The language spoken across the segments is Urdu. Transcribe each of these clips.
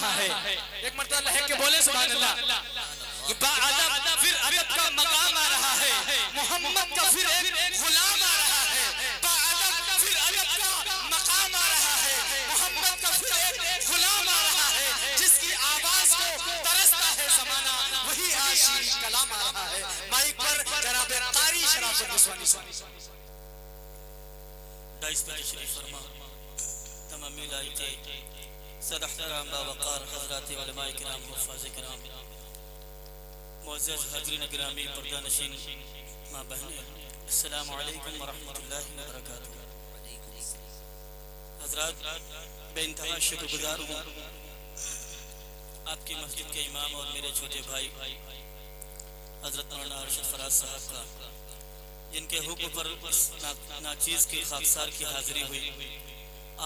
رہا ہے. ایک مرتبہ لہک کے بولے سبحان اللہ. باادب پھر ادب کا مقام آ رہا ہے. محمد کا پھر ایک غلام آ رہا ہے. باادب پھر ادب کا مقام آ رہا ہے. محمد کا پھر ایک غلام آ رہا ہے. جس کی آواز کو ترستا ہے زمانہ, وہی آج شیریں کلام آ رہا ہے. مائک پر جناب قاری شرافت بسوانی. ڈائس پر تشریف فرما تمام ملائکے صد احترام باوقار حضرات علماء کرام حفاظ کرام معزز حاضرین گرامی پردہ نشین ماں بہنیں, السلام علیکم ورحمۃ اللہ وبرکاتہ. حضرات, بے انتہا شکر گزار ہوں آپ کی مسجد کے امام اور میرے چھوٹے بھائی حضرت مولانا ارشد فراز صاحب کا, جن کے حکم پر اس ناچیز کی خاکسار کی حاضری ہوئی.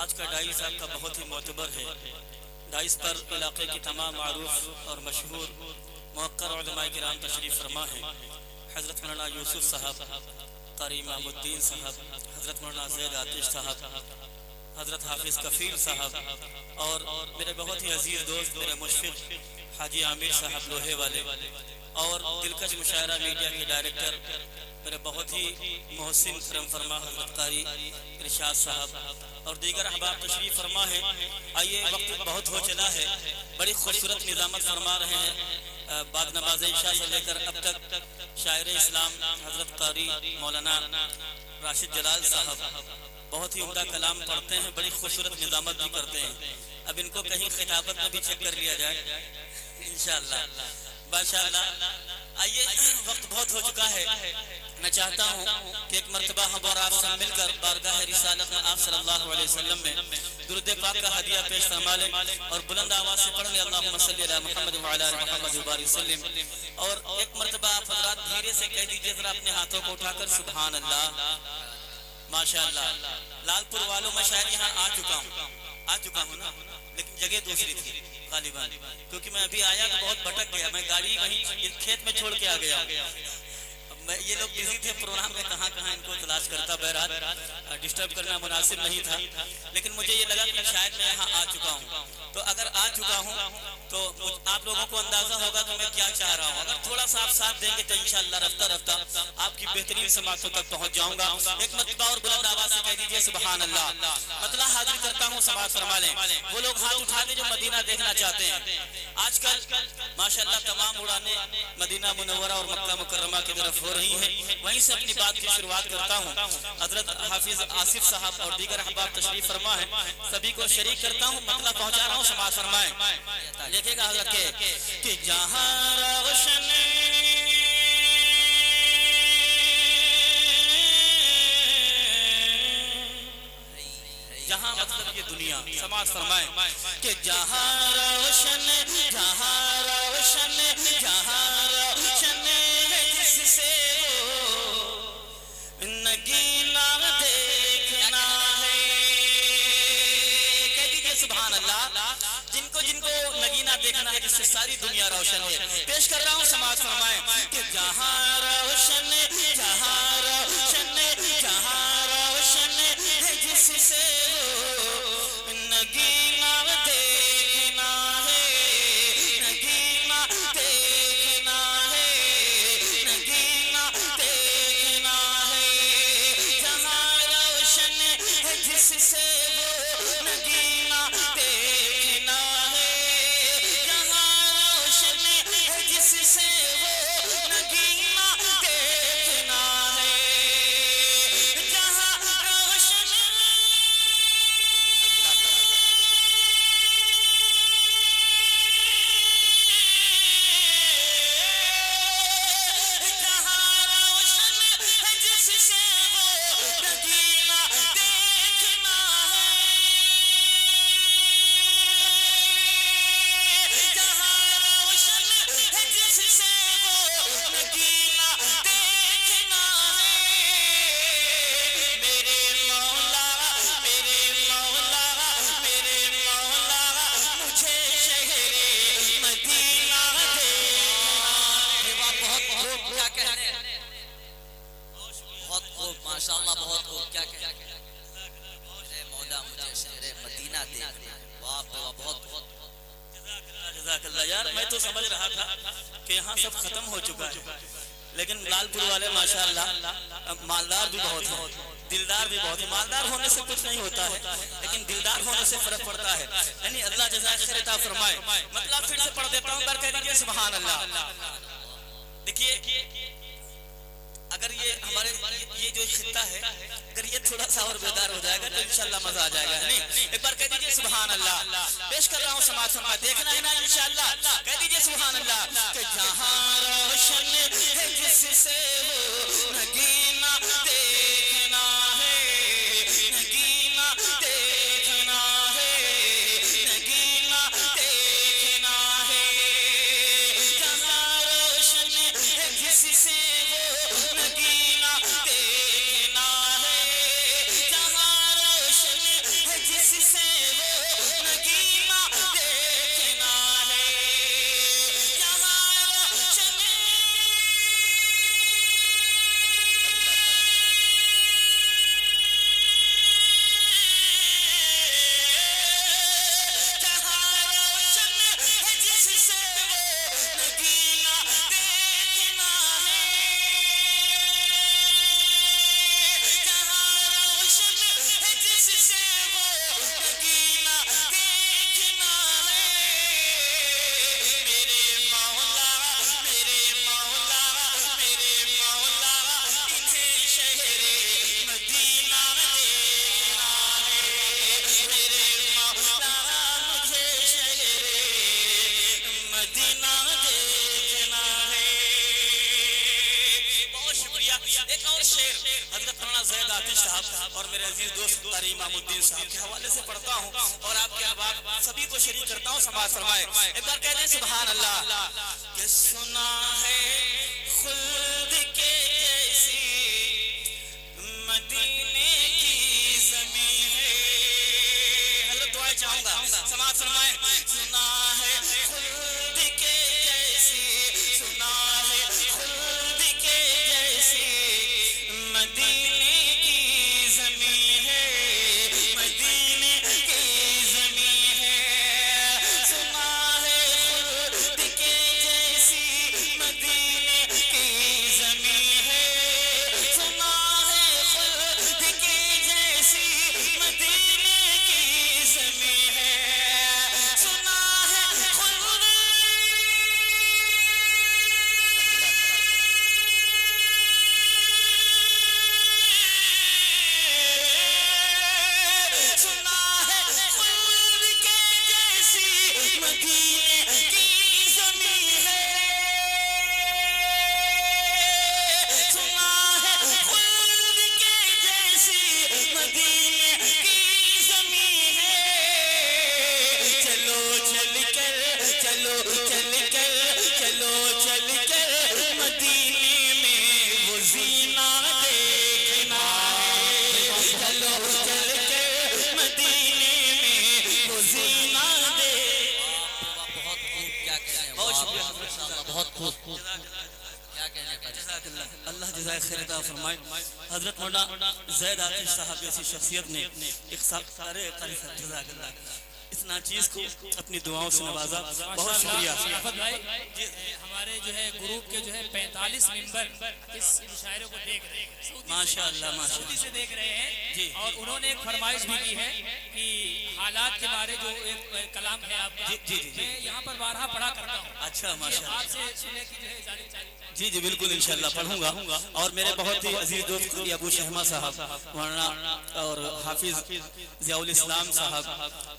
آج کا ڈائس آپ کا بہت ہی معتبر ہے. ڈائس پر علاقے کی تمام معروف اور مشہور موقر علماء کرام تشریف فرما ہے. حضرت مولانا یوسف صاحب, قاری امام الدین صاحب, حضرت مولانا زید آتش صاحب, حضرت حافظ کفیل صاحب, اور میرے بہت ہی عزیز دوست میرے مشفق حاجی عامر صاحب لوہے والے, اور دلکش مشاعرہ میڈیا کے ڈائریکٹر میرے بہت ہی محسن کرم فرما حضرت قاری ارشاد صاحب, اور دیگر احباب تشریف فرما ہے. آئیے, وقت بہت ہو چلا ہے. بڑی خوبصورت نظامت فرما رہے ہیں. بعد نماز عشاء سے لے کر اب تک شاعر اسلام حضرت قاری مولانا راشد جلال صاحب بہت ہی عمدہ کلام پڑھتے ہیں, بڑی خوبصورت نظامت بھی کرتے ہیں. اب ان کو کہیں خطابت میں بھی چیک کر لیا جائے انشاءاللہ. ماشاءاللہ, آئیے, وقت بہت ہو چکا ہے. میں چاہتا ہوں کہ ایک مرتبہ ہم اور آپ سب مل کر بارگاہ رسالت میں آپ صلی اللہ علیہ وسلم میں درود پاک کا ہدیہ پیش فرما لیں, اور بلند آواز سے پڑھ لیں اللہم صلی علی محمد وعلی آل محمد وبارک وسلم. اور ایک مرتبہ آپ حضرات دھیرے سے کہہ دیجئے ذرا اپنے ہاتھوں کو اٹھا کر سبحان اللہ. ماشاءاللہ, لال پور والوں میں شاید یہاں آ چکا ہوں نا, لیکن جگہ دوسری تھی غالباً, کیونکہ میں ابھی آیا تو بہت بھٹک گیا. میں گاڑی وہیں کھیت میں چھوڑ کے آ گیا. یہ لوگ بزی تھے پروگرام میں, کہاں ان کو تلاش کرتا. بہرحال ڈسٹرب کرنا مناسب نہیں تھا, لیکن مجھے یہ لگا کہ شاید میں یہاں آ چکا ہوں. تو اگر آ چکا ہوں تو آپ لوگوں کو اندازہ ہوگا کہ میں کیا چاہ رہا ہوں. اگر تھوڑا سا آپ ساتھ دیں گے تو انشاءاللہ رفتہ آپ کی بہترین سماعتوں تک پہنچ جاؤں گا. ایک مرتبہ اور بلند آواز سے کہہ دیجئے سبحان اللہ. مطلع حاضر کرتا ہوں, سماعت فرما لیں. وہ لوگ ہاتھ اٹھا دیں جو مدینہ دیکھنا چاہتے ہیں. آج کل ماشاءاللہ تمام اڑانے مدینہ منورہ اور مکہ مکرمہ کی طرف ہو رہی ہیں. وہیں سے اپنی بات کی شروعات کرتا ہوں. حضرت حافظ آصف صاحب اور دیگر احباب تشریف فرما ہے, سبھی کو شریک کرتا ہوں, مطلب پہنچا رہا ہوں, سماعت فرمائیں. دیکھے گا حضرت کہ جہاں روشن جہاں مطلب یہ دنیا, سماعت فرمائیں کہ جہاں روشن جہاں روشن جہاں روشن ہے جس سے وہ نگینا دیکھنا ہے. کہہ دیجئے سبحان اللہ. جن کو نگینا دیکھنا ہے جس سے ساری دنیا روشن ہے. پیش کر رہا ہوں, سماعت فرمائیں کہ جہاں روشن جہاں روشن جہاں روشن ہے جس سے وہ نگینا دیکھنا ہے, نگینا دیکھنا ہے, نگینا دیکھنا ہے. جہاں روشن ہے جس سے وہ نگینا دیکھنا ہے, جہاں روشن ہے جس سے وہ نگینا دیکھنا ہے, جہاں روشن ماشاءاللہ بہت خوب. کیا کہتے ہیں میرے مولا مجھے شہر مدینہ دیکھنا. واہ واہ, بہت جزاک اللہ یار میں تو سمجھ رہا تھا کہ یہاں سب ختم ہو چکا ہے لیکن لال پور والے ماشاءاللہ مالدار بھی بہت ہیں دلدار بھی بہت ہے مالدار ہونے سے کچھ نہیں ہوتا ہے لیکن دلدار ہونے سے فرق پڑتا ہے یعنی اللہ جزائے خیر عطا فرمائے مطلب پھر سے پڑھ دیتا ہوں بار کہہ دیجئے سبحان اللہ دیکھیے اگر یہ ہمارے یہ جو خطہ ہے اگر یہ تھوڑا سا اور بیدار ہو جائے گا تو انشاءاللہ مزہ آ جائے گا نہیں ایک بار کہہ دیجئے سبحان اللہ پیش کر رہا ہوں سماعت فرمائے دیکھنا ہے نا انشاءاللہ کہہ دیجئے سبحان اللہ کہ جہاں روشن ہے جس سے وہ نگینا دیکھنا ہے نگینا دیکھنا ہے نگینا دیکھنا ہے جہاں روشن ہے جس سے نگینا دیکھنا ہے جہاں روشن ہے جس سے وہ نگینا دیکھنا ہے جہاں روشن اور میرے عزیز دوست قاری امام الدین صاحب کے حوالے سے پڑھتا ہوں اور آپ کے احباب سبھی کو شریک کرتا ہوں سماعت فرمائے ایک بار کہہ دیں سبحان اللہ کہ سنا ہے خلد کے جیسی مدینے کی زمین ہے اللہ دعائیں چاہوں گا سماعت فرمائے سنا ہے خلد کے جیسی سنا ہے خلد کے جیسی مدینے اللہ جزائے خیر عطا فرمائے حضرت مولانا زید عاطف صاحب جیسی شخصیت نے ایک سارے جزاک اللہ اتنا چیز کو اپنی دعاؤں سے نوازا بہت شکریہ ہمارے جو ہے گروپ کے جو ہے 45 ممبر اس مشاعرے کو دیکھ رہے ہیں ماشاءاللہ سعودی سے دیکھ رہے ہیں اور انہوں نے ایک فرمائش بھی کی ہے کہ حالات کے بارے جو ایک کلام ہے آپ کا میں یہاں پر بارہا پڑھا کرتا ہوں اچھا ماشاءاللہ آپ سے سننے کی جو ہے اجازت چاہیے جی بالکل انشاءاللہ پڑھوں گا اور میرے بہت ہی عزیز دوست ابو شہما صاحب مولانا اور حافظ ضیاء الاسلام صاحب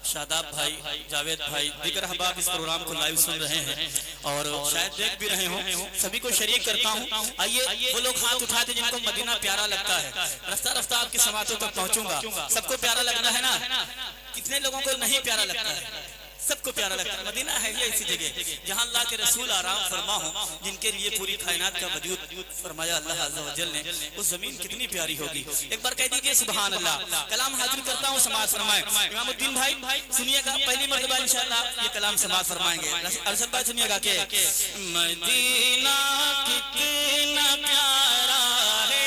شاداب بھائی جاوید بھائی دیگر احباب اس پروگرام کو لائیو سن رہے ہیں اور شاید دیکھ بھی رہے ہوں سبھی کو شریک کرتا ہوں آئیے وہ لوگ ہاتھ اٹھاتے جن کو مدینہ پیارا لگتا ہے رفتہ رفتہ آپ کی سماعتوں تک پہنچوں گا سب کو پیارا لگنا ہے نا کتنے لوگوں کو نہیں پیارا لگتا ہے سب کو پیارا لگتا ہے مدینہ ہے یہ ایسی جگہ جہاں اللہ کے رسول آرام فرما ہوں جن کے لیے پوری کائنات کا وجود فرمایا اللہ عز و جل نے وہ زمین کتنی پیاری ہوگی ایک بار کہہ دیجئے سبحان اللہ کلام حاضر کرتا ہوں سماعت فرمائے امام الدین بھائی سنیے گا پہلی مرتبہ انشاءاللہ یہ کلام سماعت فرمائیں گے ارشد بھائی سنیے گا کہ مدینہ کتنا پیارا ہے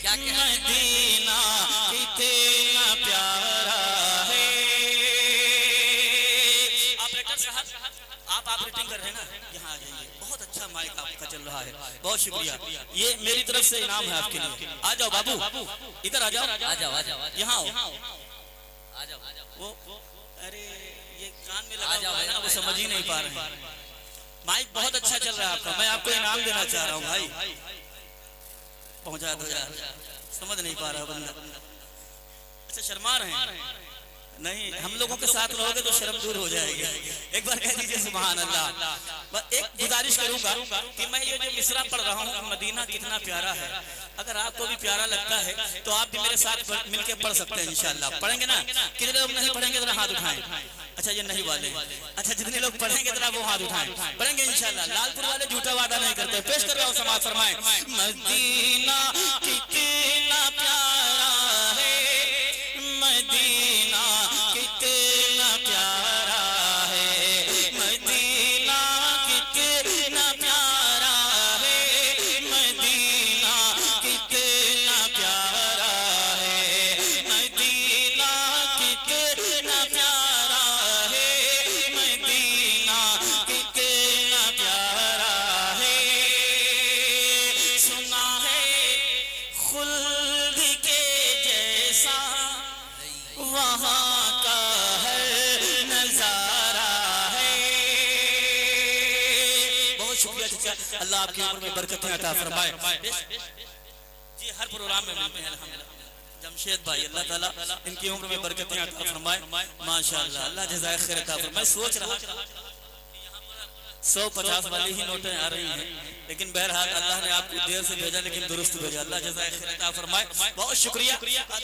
مدینہ کتنا پیارا ہے آپ آپ آپریٹنگ کر رہے ہیں نا، یہاں آ جائیے، بہت اچھا مائک آپ کا چل رہا ہے، بہت شکریہ، یہ میری طرف سے انعام ہے آپ کے لیے. آ جاؤ بابو، ادھر آ جاؤ، یہاں آؤ. وہ ارے یہ کان میں لگا ہوا ہے نا، وہ سمجھ ہی نہیں پا رہے ہیں. مائک بہت اچھا چل رہا ہے آپ کا، میں آپ کو انعام دینا چاہ رہا ہوں بھائی. پہنچا دو یار، سمجھ نہیں پا رہا بندہ. اچھا شرما رہے ہیں؟ نہیں، ہم لوگوں کے ساتھ رہو گے تو شرم دور ہو جائے گی. ایک بار کہہ دیجئے سبحان اللہ. ایک گزارش کروں گا کہ میں یہ جو مصرع پڑھ رہا ہوں، مدینہ کتنا پیارا ہے، اگر آپ کو بھی پیارا لگتا ہے تو آپ بھی میرے ساتھ مل کے پڑھ سکتے ہیں انشاءاللہ. پڑھیں گے نا؟ کتنے لوگ نہیں پڑھیں گے ذرا ہاتھ اٹھائیں. اچھا یہ نہیں والے، اچھا جتنے لوگ پڑھیں گے ذرا وہ ہاتھ اٹھائیں. پڑھیں گے انشاءاللہ. لال پور والے جھوٹا وعدہ نہیں کرتے. پیش کر رہا ہوں، سماعت فرمائیں. مدینہ کتنا پیارا ہے، مدینہ کتنا پیارا ہے، مدینہ کتنا پیارا ہے، مدینہ کتنا پیارا ہے، مدینہ کتنا پیارا ہے، مدینہ کتنا پیارا ہے. سنا ہے خلد کے جیسا وہاں کا ہر نظارہ ہے. بہت شکریہ چچا، اللہ آپ کی عمر میں برکتیں عطا فرمائے. جی ہر پروگرام میں ملتے ہیں الحمدللہ. جمشید بھائی، اللہ تعالیٰ ان کی عمر میں برکتیں عطا فرمائے. ماشاءاللہ، اللہ جزائے خیر عطا فرمائے. میں سوچ رہا 150 والی ہی نوٹیں آ رہی ہیں، لیکن بہرحال اللہ نے آپ کو دیر سے بھیجا لیکن درست بھیجا. اللہ جزائے خیر عطا فرمائے. بہت شکریہ.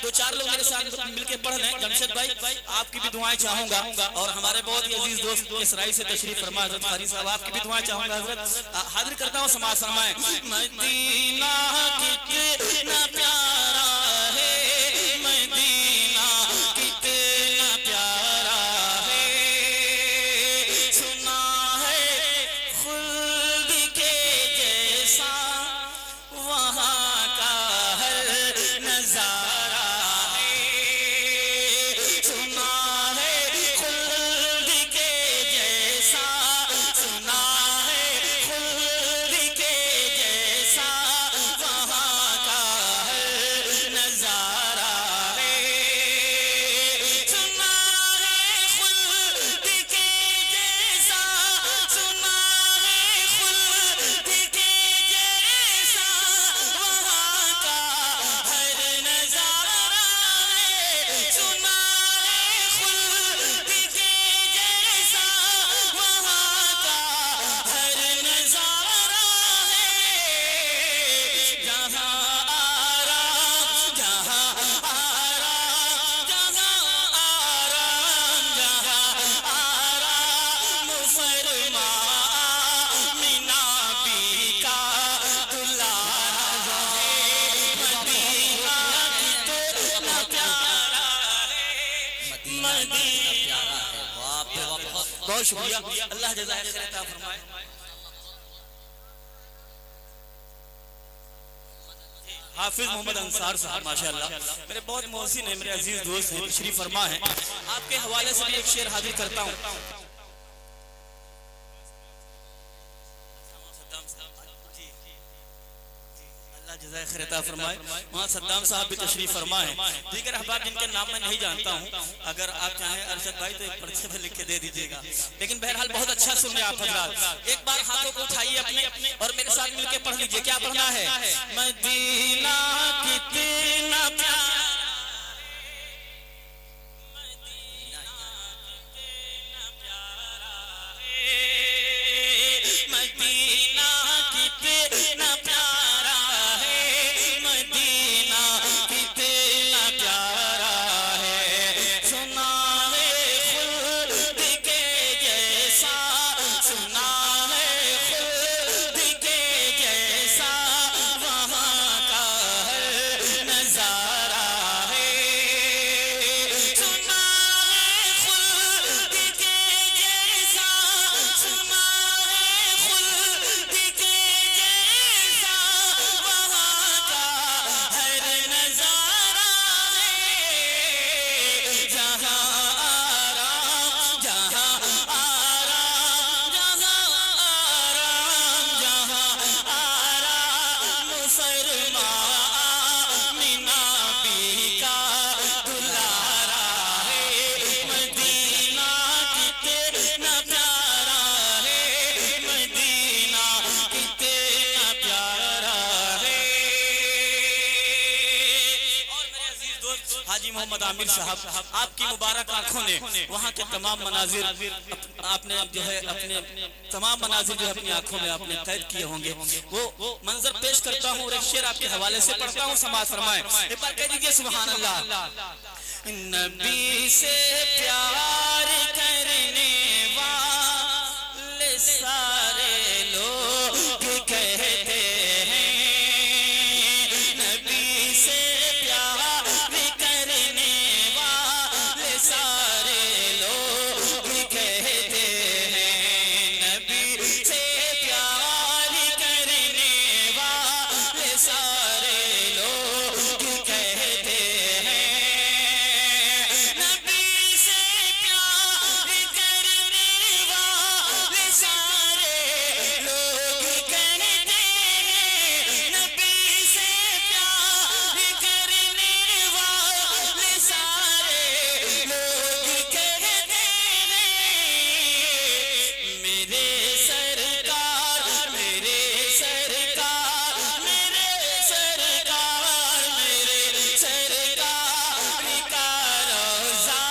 دو چار لوگ میرے ساتھ مل کے پڑھ لیں. جمشید بھائی آپ کی بھی دعائیں چاہوں گا، اور ہمارے بہت ہی عزیز دوست اسرائیل سے تشریف فرما حضرت قاری صاحب، آپ کی بھی دعائیں چاہوں گا. حضرت حاضر کرتا ہوں، سماعت فرمائیں. مدینہ کتنا پیارا ہے، مدینہ کتنا پیارا ہے. سنا ہے خلد کے جیسا وہاں کا ہر نظارہ ہے. سنا ہے خلد کے جیسا، سنا ہے خلد کے جیسا وہاں کا ہر نظارہ ہے. سنا ہے خلد کے جیسا، سنا ہے خلد کے جیسا وہاں کا ہر نظارہ ہے. سنا ہے خلد کے جیسا وہاں کا ہر نظارہ ہے. جہاں آرام، جہاں آرام، جہاں آرام، جہاں آرام فرما آمنہ بی کا دلہا ہے. مدینہ کتنا پیارا ہے، مدینہ. بہت شکریہ، اللہ جزائے خیر عطا فرمائے. حافظ محمد انصار صاحب ماشاءاللہ میرے بہت محسن ہیں، میرے عزیز دوست ہیں، تشریف فرما ہیں. آپ کے حوالے سے بھی ایک شعر حاضر کرتا ہوں. اللہ جزائے خیر عطا فرمائے. وہاں صدام صاحب بھی تشریف فرما ہیں. دیگر احباب جن کے نام میں نہیں جانتا ہوں، اگر آپ چاہیں ارشد بھائی تو ایک پرچے پہ لکھ کے دے دیجیے گا. لیکن بہرحال بہت اچھا سن رہے آپ حضرات. ایک بار ہاتھوں کو اٹھائیے اپنے اور میرے ساتھ مل کے پڑھ لیجیے. کیا پڑھنا ہے؟ مدینہ کتنا پیارا، مدینہ کتنا پیارا ہے، مدینہ کتنا پیارا ہے. سنا ہے خلد کے جیسا، سنا ہے خلد کے جیسا وہاں کا ہر نظارہ حاجی محمد عامر صاحب، آپ کی مبارک آنکھوں نے وہاں کے تمام مناظر آپ نے جو ہے اپنے تمام مناظر جو اپنی آنکھوں میں آپ نے قید کیے ہوں گے، وہ منظر پیش کرتا ہوں اور ایک شعر آپ کے حوالے سے پڑھتا ہوں، سماعت فرمائیں۔ ایک بار کہہ دیجئے سبحان اللہ۔ نبی سے پیار کرنے والے سارے لوگ کہتے ہیں، نبی سے پیار کرنے والے سارے لوگ کہتے ہیں، نبی سے پیار کرنے والے سارے لوگ کہتے ہیں، نبی سے پیار کرنے والے سارے لوگ کہتے ہیں، نبی سے پیار کرنے والے سارے لوگ کہتے ہیں، میرے سرکار میرے سرکار میرے سرکار میرے سرکار کا روضہ،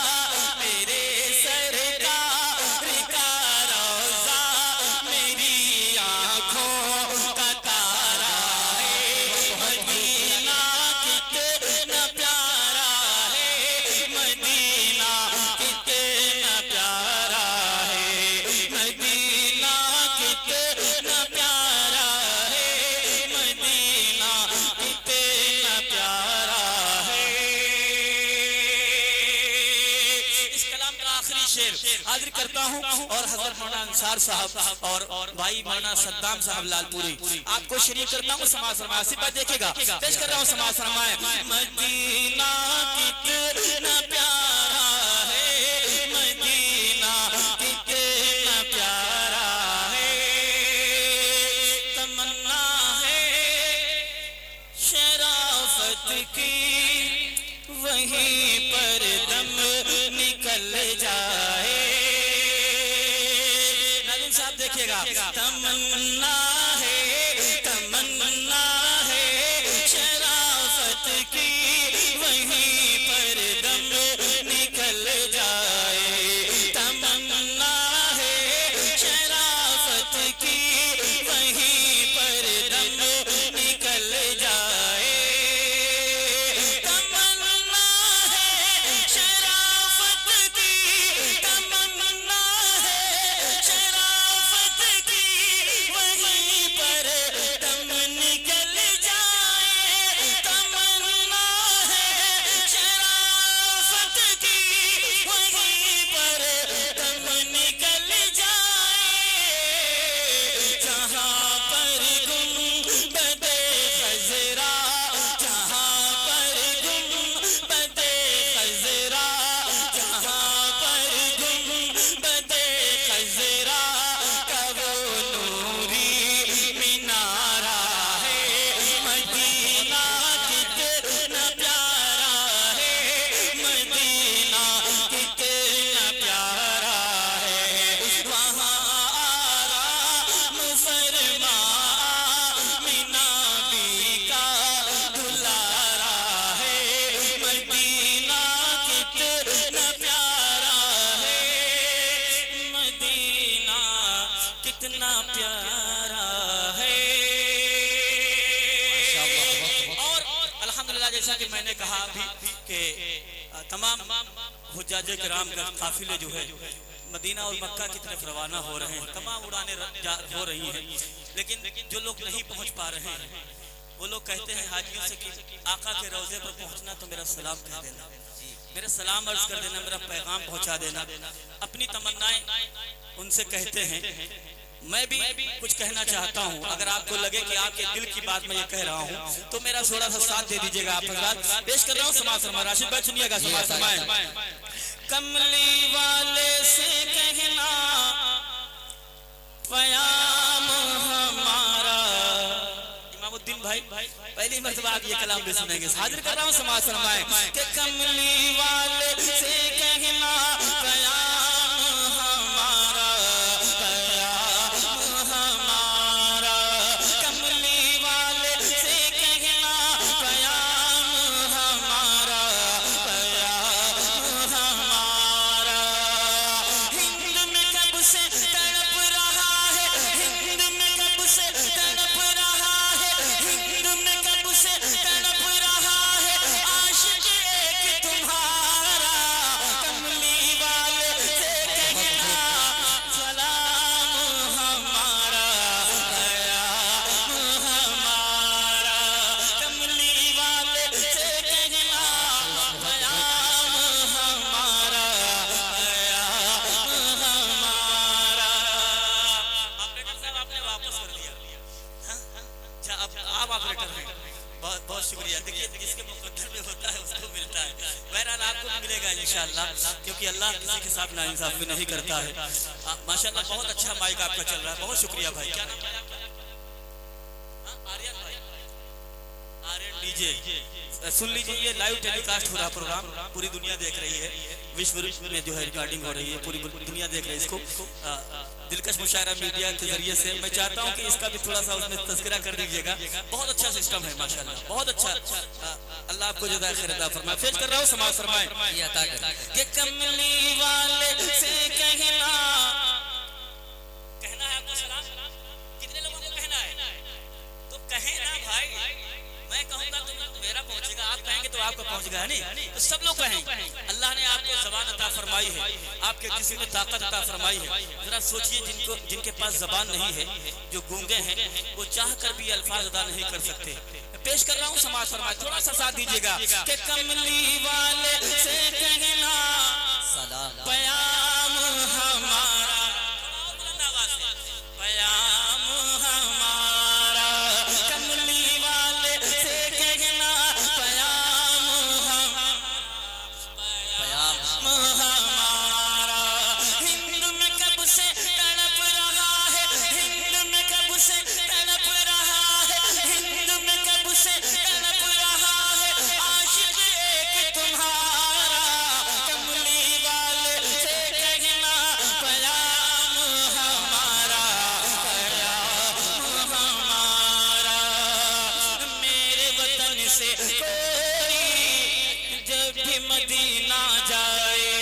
میرے سرکار کا روضہ میری آنکھوں کا تارا ہے، مدینہ کتنا پیارا ہے، مدینہ کتنا پیارا ہے، مدینہ کتنا پیارا ہے، مدینہ کتنا پیارا ہے۔ اس کلام کا آخری شعر حاضر کرتا ہوں اور حضرت مولانا انصار صاحب اور بھائی مولانا صدام صاحب لال پوری آپ کو شریک کرتا ہوں، سماعت فرمائیں، سپاہ دیکھے گا، پیش کر رہا ہوں، سماعت فرمائیں۔ مدینہ کتنا پیارا ہے، مدینہ کتنا پیارا ہے، تمنا ہے شرافت کی وہیں پر دم نکل جائے، ناظرین صاحب دیکھیے گا، تمنا ہے شرافت کی وہیں پر دم نکل جائے، تمنا ہے شرافت کی وہیں پر دم نکل جائے، تمنا ہے شرافت کی، تمنا ہے شرافت کی وہیں پر دم نکل جائے، تمنا ہے شرافت کی وہیں پر دم نکل جائے، جہاں پر گنبد خضرا، جہاں پر گنبد خضرا، جہاں پر گنبد خضرا کا وہ نوری مینارہ ہے، مدینہ کتنا پیارا ہے، مدینہ کتنا پیارا ہے، وہاں آرام فرما آمنہ بی کا دلارا ہے، مدینہ کتنا پیارا ہے، مدینہ کتنا پیارا ہے۔ اور الحمدللہ جیسا کہ میں نے کہا ابھی کہ تمام حجاج کرام کا قافلے جو ہے مدینہ اور مکہ کی طرف روانہ ہو رہے ہیں، تمام اڑانیں ہو رہی ہیں، لیکن جو لوگ نہیں پہنچ پا رہے ہیں وہ لوگ کہتے ہیں حاجیوں سے کہ آقا کے روضے پر پہنچنا تو میرا سلام کہہ دینا، میرا سلام عرض کر دینا، میرا پیغام پہنچا دینا، اپنی تمنائیں ان سے کہتے ہیں۔ میں بھی کچھ کہنا چاہتا ہوں، اگر آپ کو لگے کہ آپ کے دل کی بات میں یہ کہہ رہا ہوں تو میرا تھوڑا سا ساتھ دے دیجئے گا۔ آپ حضرات پیش کر رہا ہوں، سماعت فرمائیں، راشد بھائی سنیے گا، سماعت فرمائیں۔ کملی والے سے کہنا پیام ہمارا، امام الدین بھائی پہلی مرتبہ آپ یہ کلام بھی سنیں گے، حاضر کر رہا ہوں، سماعت فرمائیں کہ کملی والے سے کہنا پیام ہمارا، پیام ہمارا، کملی والے سے کہنا پیام ہمارا، پیام کیونکہ اللہ کسی کے ساتھ ناانصافی نہیں کرتا ہے. ماشاءاللہ بہت اچھا مائک آپ کا چل رہا ہے, بہت شکریہ بھائی. کیا نام ہے آپ کا؟ آریان بھائی, آریان ڈی جے. سن لیجیے, یہ لائیو ٹیلی کاسٹ ہو رہا پروگرام, پوری دنیا دیکھ رہی ہے, وشو میں جو ہے ریکارڈنگ ہو رہی ہے, پوری دنیا دیکھ رہی ہے اس کو. دلکش مشاعرہ میڈیا کے ذریعے سے میں چاہتا ہوں کہ اس کا بھی تھوڑا سا اس میں تذکرہ کر دیجیے گا. بہت اچھا سسٹم ہے ماشاءاللہ, بہت اچھا. اللہ آپ کو جزائے خیر عطا فرمائے. پیش کر رہا ہوں, سماعت فرمائیں. یہ عطا کر کہ کملی والے سے کہنا ہے آپ کو سلام. کتنے لوگوں کو کہنا ہے؟ تو کہیں نا بھائی, میں کہوں گا تو میرا پہنچے گا, آپ کہیں گے تو آپ کا پہنچ گا, نہیں تو سب لوگ کہیں. اللہ نے آپ کو زبان عطا فرمائی ہے, آپ کے جسم میں طاقت عطا فرمائی ہے. ذرا سوچئے جن کے پاس زبان نہیں ہے, جو گونگے ہیں, وہ چاہ کر بھی الفاظ ادا نہیں کر سکتے. پیش کر رہا ہوں, سماعت فرمائے, تھوڑا سا ساتھ دیجیے گا. کہ کملی والے سے کہنا سلام پیام ہمارا, پیام ہمارا, کملی والے سے کہنا پیام ہمارا. ہند میں کب سے تڑپ رہا ہے, ہند میں کب سے تڑپ رہا ہے, ہند میں کب سے تڑپ رہا ہے, عاشق ایک تمہارا. کملی والے سے کہنا پیام ہمارا, پیام ہمارا. میرے وطن سے کوئی جب بھی مدینہ جائے,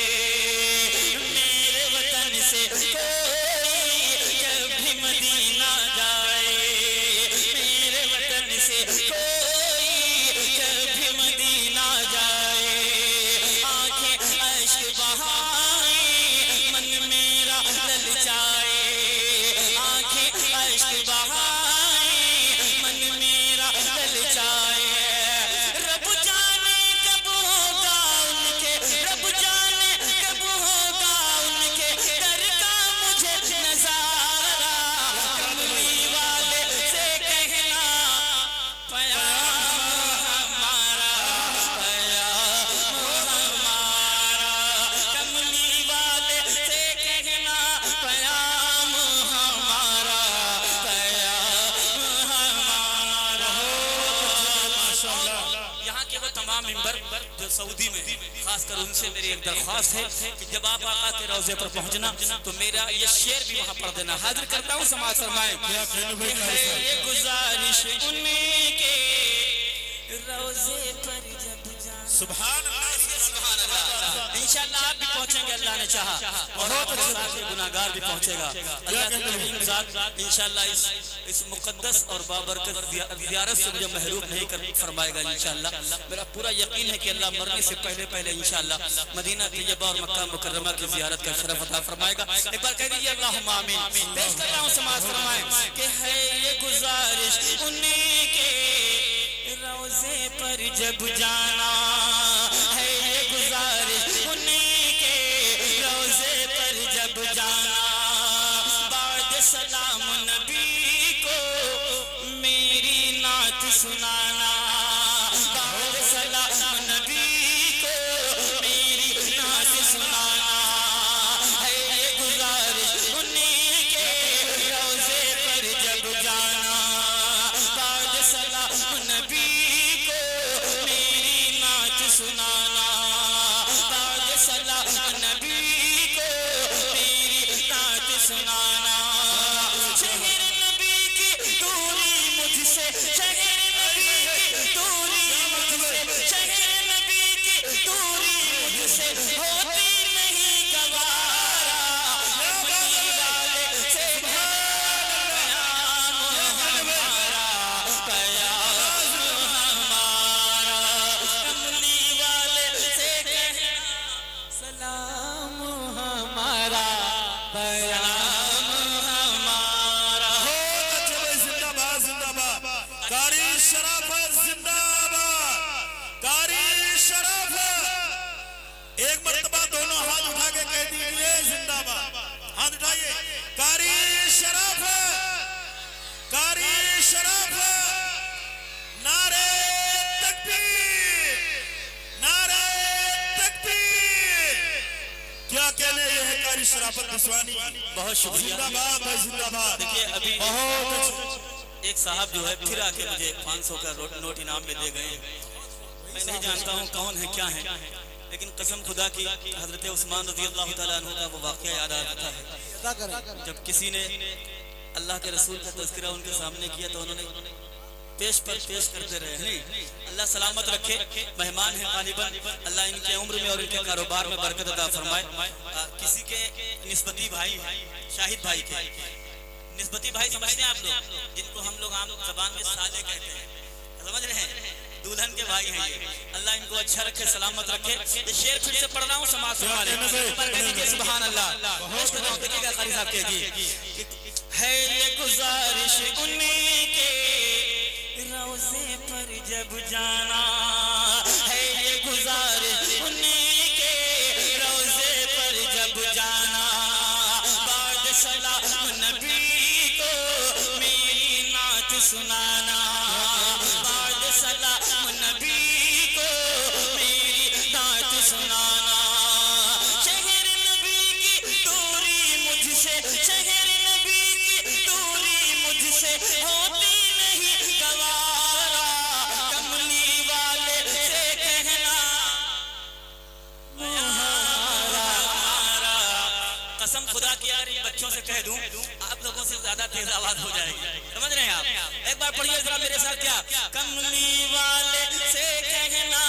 میرے وطن سے کوئی جب بھی مدینہ جائے, میرے وطن سے کوئی جب بھی مدینہ جائے, آنکھیں اشک بہائیں من میرا للچائے, آنکھیں اشک بہائیں من میرا للچائے. رب جانے کب ہوگا ان کے, رب جانے کب ہوگا ان کے در کا مجھے نظارہ. کملی والے سے کہنا پیام ہمارا, پیام ہمارا. کملی والے سے کہنا پیام ہمارا, پیام ہمارا. یہاں کے وہ تمام ممبر جو سعودی میں, خاص کر ان سے میری ایک درخواست ہے کہ جب آپ آقا کے روضے پر پہنچنا تو میرا یہ شعر بھی وہاں پڑھ دینا. حاضر کرتا ہوں, سماعت فرمائیں. کہ ہے یہ گزارش انہیں کے روضے پر جب جانا. سبحان اللہ, سبحان اللہ. انشاءاللہ آپ بھی پہنچیں گے, اللہ نے چاہا, اور ساتھ گناہگار بھی پہنچے گا. اللہ کے کریم ذات انشاءاللہ اس مقدس اور بابرکت زیارت سے مجھے محروم نہیں فرمائے گا انشاءاللہ. میرا پورا یقین ہے کہ اللہ مرنے سے پہلے انشاءاللہ مدینہ طیبہ اور مکہ مکرمہ کی زیارت کا شرف عطا فرمائے گا. ایک بار کہہ دیجیے اللہم آمین. پیش کر رہا ہوں, سماعت فرمائیں. کہ ہے یہ گزارش انہیں کے روضے پر جب جانا, ہے یہ گزارش انہیں کے روضے پر جب جانا. بعد سلام نبی کو میری نعت سنانا, بعد سلام نبی کو میری نعت سنانا. ہے یہ گزارش انہیں کے روضے پر جب جانا, بعد سلام نبی کو میری نعت سنانا, بعد سلام نبی کو میری نعت سنانا. شہر نبی کی دوری مجھ سے, شہر نبی کی دوری مجھ سے, شہر نبی کی دوری مجھ سے ہوتی نہیں گوارا. کملی والے سے پیام ہمارا, پیام ہمارا. کملی والے سے کہنا سلام ہمارا, پیام ہمارا. شرافت نسوانی بہت شکریہ. زندہ باد بھائی زندہ باد. دیکھیے ابھی بہت ایک صاحب جو ہے پھر آ کے مجھے 500 کا نوٹ انعام میں دے گئے. میں نہیں جانتا ہوں کون ہے کیا ہے، لیکن قسم خدا کی حضرت عثمان رضی اللہ تعالیٰ عنہ کا وہ واقعہ یاد آتا ہے جب کسی نے اللہ کے رسول کا تذکرہ ان کے سامنے کیا تو انہوں نے پیش کرتے رہے. نہیں، اللہ سلامت رکھے، مہمان ہیں غالباً، اللہ ان کے عمر میں اور ان کے کاروبار میں برکت عطا فرمائے. کسی کے نسبتی بھائی ہیں، شاہد بھائی کے نسبتی بھائی سمجھتے ہیں آپ لوگ، جن کو ہم لوگ عام زبان میں سالے کہتے ہیں، سمجھ رہے ہیں؟ دلہن کے بھائی ہیں یہ. اللہ ان کو اچھا رکھے، سلامت رکھے. یہ شعر پھر سے پڑھ رہا ہوں، سماعت فرمائے. سبحان اللہ. دیکھیے گا قاری صاحب کہیے ہے یہ گزارش انہی کے روزے پر جب جانا، ہے یہ گزارش انہی کے روزے پر جب جانا، بعد سلام نبی کو میری نعت سنانا، بعد سلام نبی کو میری نعت سنانا. شہر نبی کی دوری مجھ سے، شہر نبی کی دوری مجھ سے ہوتی نہیں گوارا، کملی والے سے کہنا قسم خدا کی اگر ان بچوں سے کہہ دوں آپ لوگوں سے زیادہ تیز آواز ہو جائے گی. سمجھ رہے ہیں آپ؟ ایک بار پڑھیے ذرا میرے ساتھ. کیا کملی والے سے کہنا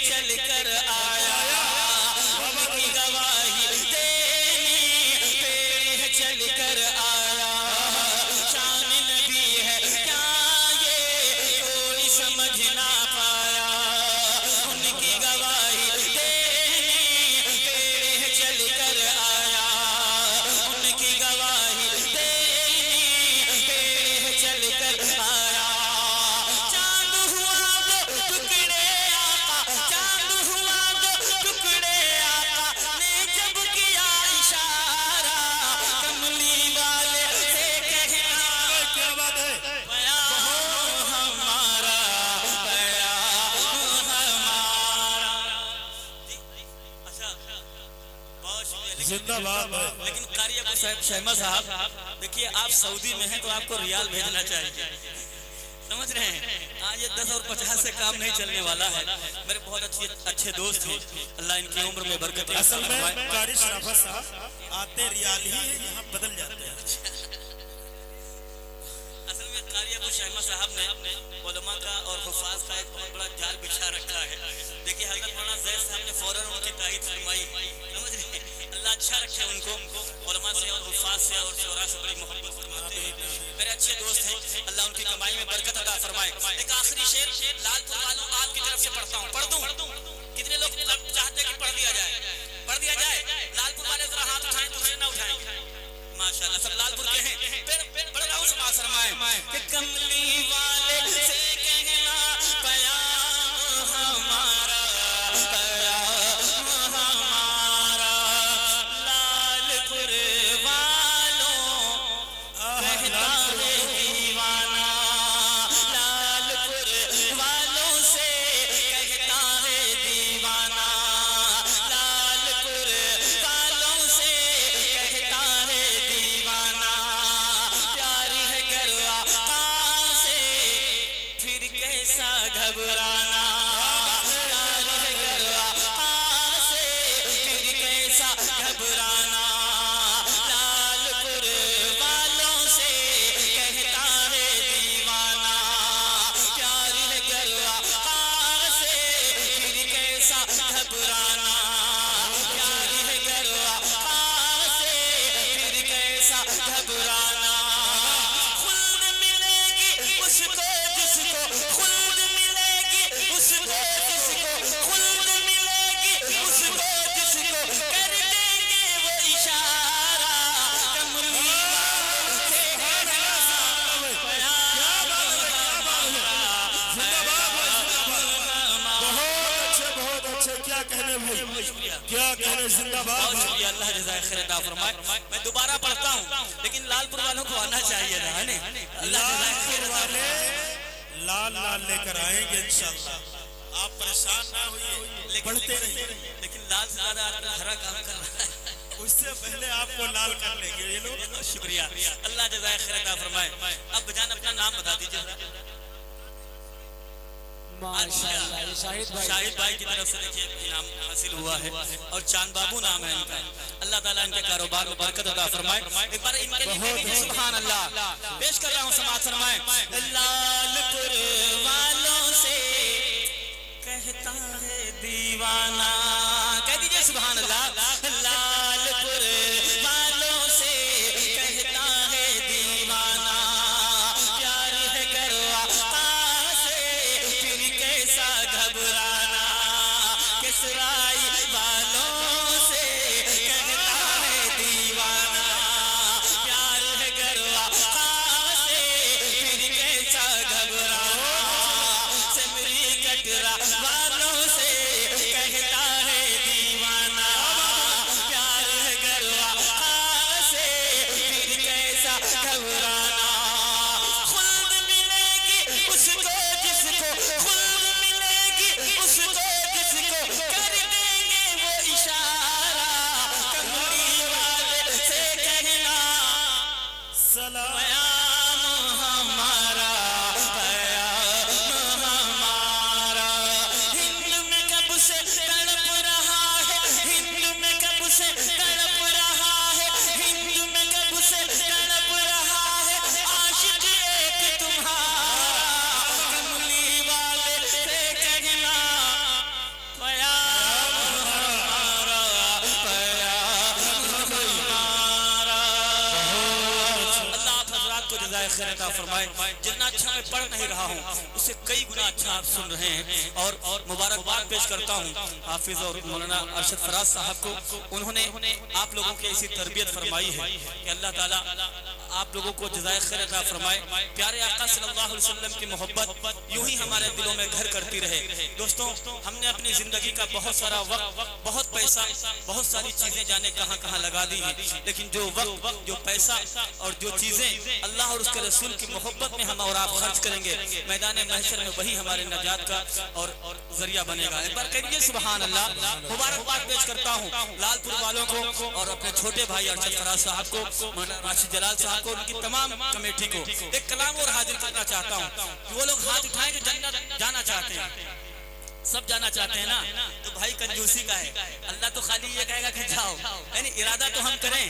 چل کر آیا، ان کی گواہی دینی، پیڑ چل کر آیا. شان نبی ہے کیا یہ کوئی سمجھ نہ پایا، ان کی گواہی دینی، پیڑ چل کر آیا، ان کی گواہی دینی، پیڑ چل کر آیا. چاند ہوا دو ٹکڑے آقا، چاند ہوا دو ٹکڑے آقا نے جب کیا اشارہ، کملی والے سے کہنا کیا بات ہے. پیام ہمارا، پیام ہمارا. اچھا بہت شکریہ. زندہ باد بھائی. لیکن قاری ابو شہمہ صاحب دیکھیے آپ سعودی میں ہیں تو آپ کو ریال بھیجنا چاہیے. سمجھ رہے ہیں؟ آج یہ 10 اور 50 سے کام نہیں چلنے والا ہے. میرے بہت اچھے دوست ہیں، اللہ ان کی عمر میں برکت عطا اصل میں فرمائے. قاری شرافت صاحب آتے ریال ہی ہیں، یہاں بدل جاتے ہیں. اصل میں قاری ابو شہمہ صاحب نے علماء کا اور حفاظ کا ایک بہت بڑا جال بچھا رکھا ہے. دیکھیے حضرت مولانا زید صاحب نے فوراً ان کی تائید فرمائی. سمجھ رہے ہیں؟ اللہ اچھا رکھے ان کو، علماء سے اور حفاظ سے اور شعراء سے بڑی محبت فرماتے ہیں. میرے اچھے دوست ہیں، اللہ ان کی کمائی میں برکت عطا فرمائے. ایک آخری شعر لال پور والوں آپ کی طرف سے پڑھتا ہوں. پڑھ دوں؟ کتنے لوگ چاہتے ہیں کہ پڑھ دیا جائے؟ پڑھ دیا جائے. لال پور والے ذرا ہاتھ اٹھائیں، دوسرے نہ اٹھائیں. ماشاءاللہ سب لال پور کے ہیں. پھر پڑھ رہا ہوں، سماعت فرمائیں. کہ کملی والے سے کہنا پیام ہمارا، پیام ہمارا. لال پور والوں کہتا ہے دیوانہ، لال پور والوں سے کہتا ہے دیوانہ، لال پور والوں سے کہتا ہے دیوانہ. پیاری ہے گر آقا سے پھر کیسا گھبرانا، پیاری ہے گر آقا سے پھر کیسا گھبرانا. لال پور والوں سے کہتا ہے دیوانہ، پیاری ہے گر آقا سے پھر کیسا گھبرانا، پیاری ہے گر آقا سے پھر کیسا گھبرانا. خلد ملے گی اس کو جس کو، خلد ملے گی اس کو جس کو، خلد کہنے بھائی کیا کہنے زندہ باد شکریہ اللہ جزائے خیر عطا فرمائے میں دوبارہ پڑھتا ہوں لیکن لال پور والوں کو آنا چاہیے تھا ہے نا لال پور والے لال لال لے کر آئیں گے انشاءاللہ آپ پریشان نہ ہوئیے پڑھتے رہیے لیکن لال سے زیادہ آدمی ہرا کام کر رہا ہے اس سے پہلے آپ کو لال کر لیں گے یہ لوگ شکریہ اللہ جزائے خیر عطا فرمائے اب جان اپنا نام بتا دیجیے ماشاءاللہ شاہد بھائی کی طرف سے دیکھیے انعام حاصل ہوا ہے اور چاند بابو نام ہے ان کا اللہ تعالیٰ ان کے کاروبار میں برکت عطا فرمائے ایک بار ان کے لیے سبحان اللہ پیش کر رہا ہوں سماعت فرمائے لال پور والوں سے کہتا ہے دیوانہ کہہ دیجئے سبحان اللہ لال پور والوں سے کہتا ہے دیوانہ پیار ہے گروا گھبرانا کسرائی والوں سے کہتا ہے دیوانہ پیار ہے گروا سے پھر کیسا گھبرانا سمری کٹرا والوں سے کہتا ہے دیوانہ پیار ہے گروا سے پھر کیسا گھبرانا خلد ملے گی اس کو جس کو اس کو جس کو کر دیں گے وہ اشارہ کملی والے سے کہنا سلام پیام ہمارا پیام ہمارا ہند میں کب سے تڑپ رہا ہے ہند میں کب سے تڑپ رہا ہے ہند میں کب سے تڑپ رہا ہے عاشق ایک تمہارا کملی والے سے کہنا پیام ہمارا پیام ہمارا اللہ آپ حضرات کو جزائے خیر عطا فرمائے جتنا اچھا میں پڑھ نہیں رہا ہوں اس سے کئی گنا اچھا آپ سن رہے ہیں اور مبارکباد پیش کرتا ہوں حافظ اور مولانا ارشد فراز صاحب کو انہوں نے آپ لوگوں کی ایسی تربیت فرمائی ہے کہ اللہ تعالیٰ آپ لوگوں کو جزائے خیر عطا فرمائے پیارے آقا صلی اللہ علیہ وسلم کی محبت یوں ہی ہمارے دلوں میں گھر کرتی رہے دوستوں ہم نے اپنی زندگی کا بہت سارا وقت بہت پیسہ بہت ساری چیزیں جانے کہاں کہاں لگا دی ہیں لیکن جو وقت جو پیسہ اور جو چیزیں اللہ اور اس کے رسول کی محبت میں ہم اور آپ خرچ کریں گے میدان محشر میں وہی ہمارے نجات کا اور ذریعہ بنے گا ایک بار کہیے سبحان اللہ مبارکباد پیش کرتا ہوں لال پور والوں کو اور اپنے چھوٹے بھائی ارشد فراز صاحب کو مولانا راشد جلال صاحب کو ان کی تمام کمیٹی کو ایک کلام اور حاضر کرنا چاہتا ہوں کہ وہ لوگ ہاتھ اٹھائیں جو جنت جانا چاہتے ہیں سب جانا چاہتے ہیں نا تو بھائی کنجوسی کا ہے اللہ تو خالی یہ کہے گا کہ جاؤ یعنی ارادہ تو ہم کریں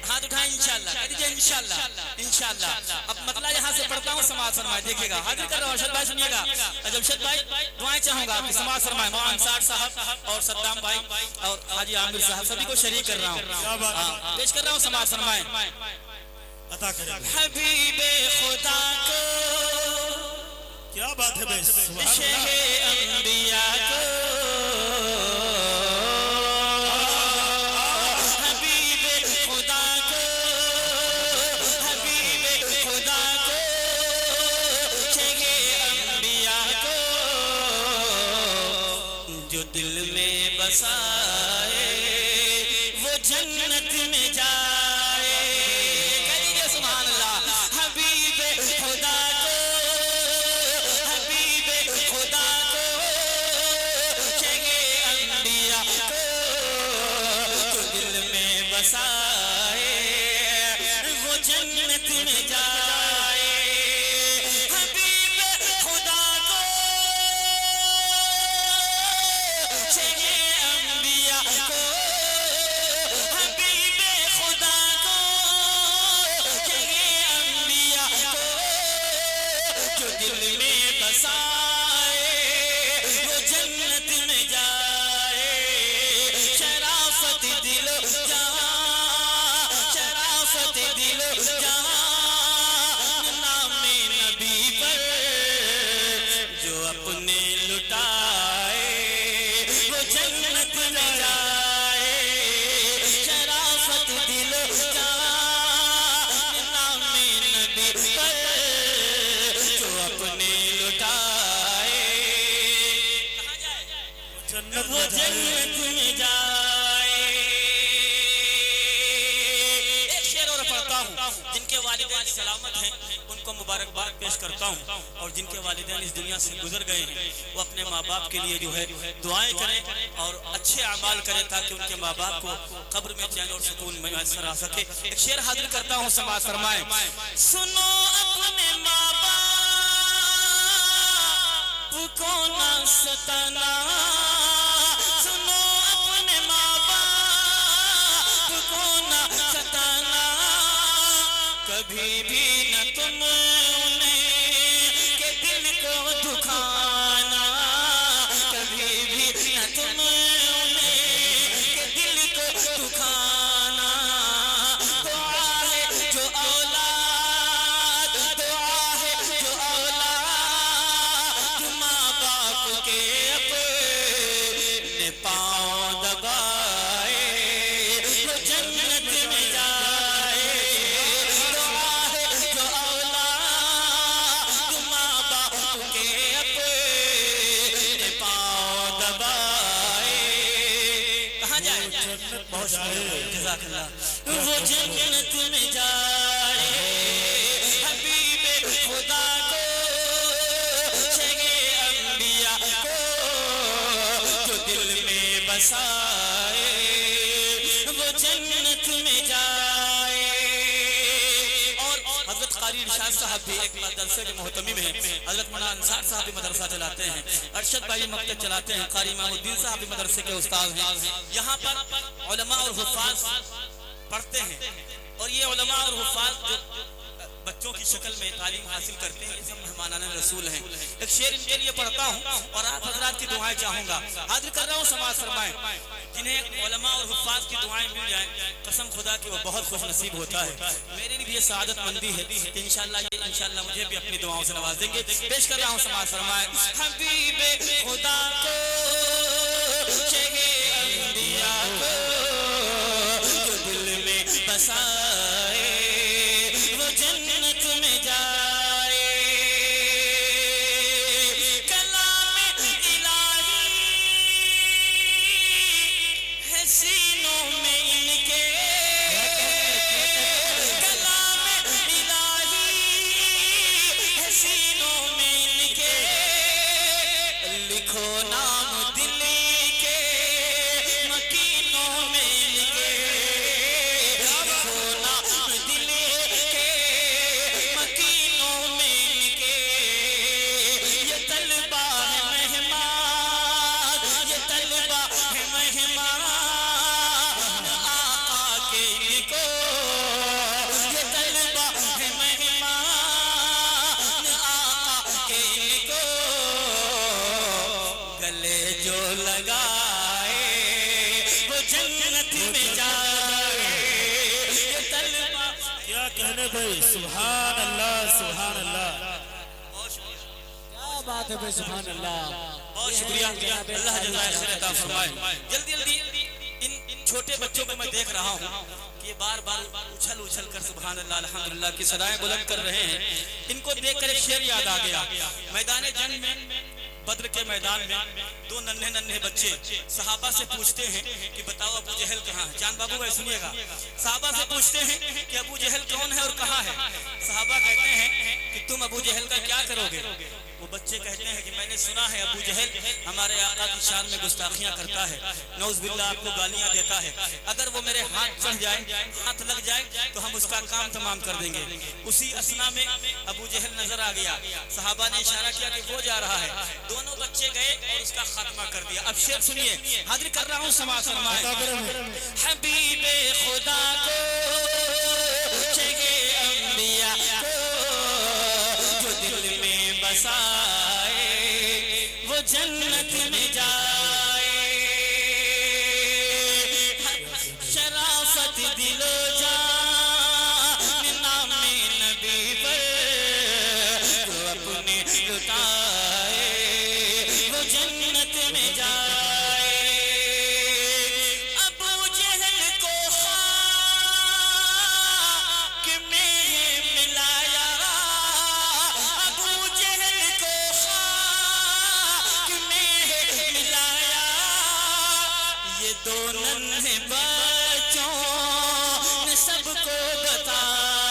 ہاتھ اٹھائیں انشاءاللہ کہہ دیجئے انشاءاللہ انشاءاللہ اب مطلع یہاں سے پڑھتا ہوں سماعت فرمائے دیکھیے گا حاضر کر رہا ہوں ارشد بھائی سنیے گا جمشید بھائی دعائیں چاہوں گا آپ کی سماعت فرمائے مولانا انصار صاحب اور صدام بھائی اور حاجی عامر صاحب سبھی کو شریک کر رہا ہوں پیش کر رہا ہوں سماعت فرمائے عطا کریں حبیب خدا کو کیا بات ہے بھائی سبحان شہ اللہ انبیاء کو حبیب خدا کو حبیب خدا کو شہ انبیاء کو جو دل میں بسائے وہ جنت میں جائے کہیے سبحان اللہ حبیب خدا کو خدا کو شہ انبیاء کو جو دل میں بسائے وہ جنت میں جائے حبیب خدا کو شہ انبیاء کو حبیب خدا کو شہ انبیاء کو جو دل میں بسائے وہ جنت میں جائے شرافت دل جان جن کے والدین سلامت ہیں ان کو مبارکباد پیش کرتا ہوں، اور جن کے والدین اس دنیا سے گزر گئے ہیں وہ اپنے ماں باپ کے لیے جو ہے دعائیں کریں اور اچھے اعمال کریں تاکہ ان کے ماں باپ کو قبر میں چین اور سکون میسر آ سکے۔ ایک شعر حاضر کرتا ہوں، سماعت فرمائیں۔ سنو اپنے ماں باپ کو نہ ستانا، سنو اپنے ماں باپ کو نہ ستانا، کبھی بھی نہ تم انہیں کے دل کو دکھانا، کبھی بھی نہ تم انہیں کے دل کو دکھانا۔ دعا ہے جو اولاد، دعا ہے جو اولاد ماں باپ کے اپنے پاؤں دبائے وہ جنت میں جائے۔ دعا ہے جو اولاد ماں باپ کے اپنے پاؤں دبائے، کہاں جائے؟ بہت شکریہ، جزاک اللہ۔ وہ جنت میں جائے، حبیب خدا کو، شیخ انبیاء کو جو دل میں بسائے وہ جنت میں جائے۔ اور حضرت قاری ارشاد صاحب بھی ایک مدرسے کے محتمم ہیں، حضرت مولانا انصار صاحب بھی مدرسہ چلاتے ہیں، ارشد بھائی مکتب چلاتے ہیں، قاری امام الدین صاحب بھی مدرسے کے استاد ہیں۔ یہاں پر علماء اور حفاظ پڑھتے ہیں، اور یہ علماء اور حفاظ جو بچوں کی شکل میں تعلیم حاصل کرتے ہیں، یہ سب مہمانان رسول ہیں۔ ایک شعر ان کے لیے پڑھتا ہوں اور آپ حضرات کی دعائیں چاہوں گا، حاضر کر رہا ہوں، سماعت فرمائیں۔ جنہیں علماء اور حفاظ کی دعائیں مل جائیں، قسم خدا کہ وہ بہت خوش نصیب ہوتا ہے۔ میرے لیے یہ سعادت مندی ہے کہ انشاءاللہ مجھے بھی اپنی دعاؤں سے نواز دیں گے۔ پیش کر رہا ہوں، سماعت فرمائیں۔ حبیب خدا کو، شیخ انبیاء کو جو دل میں بسائے وہ جنت میں جائے۔ کلام الہی ہے سینوں میں ان کے، کلام الہی ہے سینوں میں ان کے، لکھو نام دل کے مکینوں میں ان کے، لکھو نام دل کے مکینوں میں ان کے۔ یہ طلبہ ہے مہمان، یہ طلبہ ہے مہمان آقا کے ان کو، یہ طلبہ ہے مہمان آقا کے ان کو، گلے جو لگائے وہ جنت میں جائے۔ یہ طلبہ کیا کہنے بھائی، سبحان اللہ سبحان اللہ۔ کیا بات ہے بھائی، سبحان اللہ۔ بہت شکریہ، اللہ جزائے خیر عطا فرمائے۔ جلدی ان چھوٹے بچوں کو میں دیکھ رہا ہوں کہ یہ بار بار اچھل کر سبحان اللہ الحمدللہ کی صدائیں بلند کر رہے ہیں۔ ان کو دیکھ کر ایک شعر یاد آ گیا۔ میدان جنگ میں، بدر کے میدان میں، دو ننھے بچے صحابہ سے پوچھتے ہیں کہ بتاؤ ابو جہل کہاں ہے؟ جان بابو بھائی سنیے گا، صحابہ سے پوچھتے ہیں کہ ابو جہل کون ہے اور کہاں ہے؟ صحابہ کہتے ہیں کہ تم ابو جہل کا کیا کرو گے؟ وہ بچے کہتے ہیں کہ میں نے سنا ہے ابو جہل ہمارے آقا کی شان میں گستاخیاں کرتا ہے، نعوذ باللہ آپ کو گالیاں دیتا ہے، اگر وہ میرے ہاتھ چڑھ جائے، ہاتھ لگ جائے تو ہم اس کا کام تمام کر دیں گے۔ اسی اسنا میں ابو جہل نظر آ گیا، صحابہ نے اشارہ کیا کہ وہ جا رہا ہے، دونوں بچے گئے اور اس کا خاتمہ کر دیا۔ اب شعر سنیے، حاضر کر رہا ہوں، سماعت فرمائیں۔ حبیب خدا کو، شیخ انبیاء کو جو دل میں بسائے وہ جنت میں جائے۔ شرافت دل و جان نام نبی پر جو اپنے لٹائے وہ جنت میں جائے۔ ابو جہل کو خاک میں ملایا، ابو جہل کو خاک میں ملایا، یہ دو ننھے بچوں نے سب کو بتایا،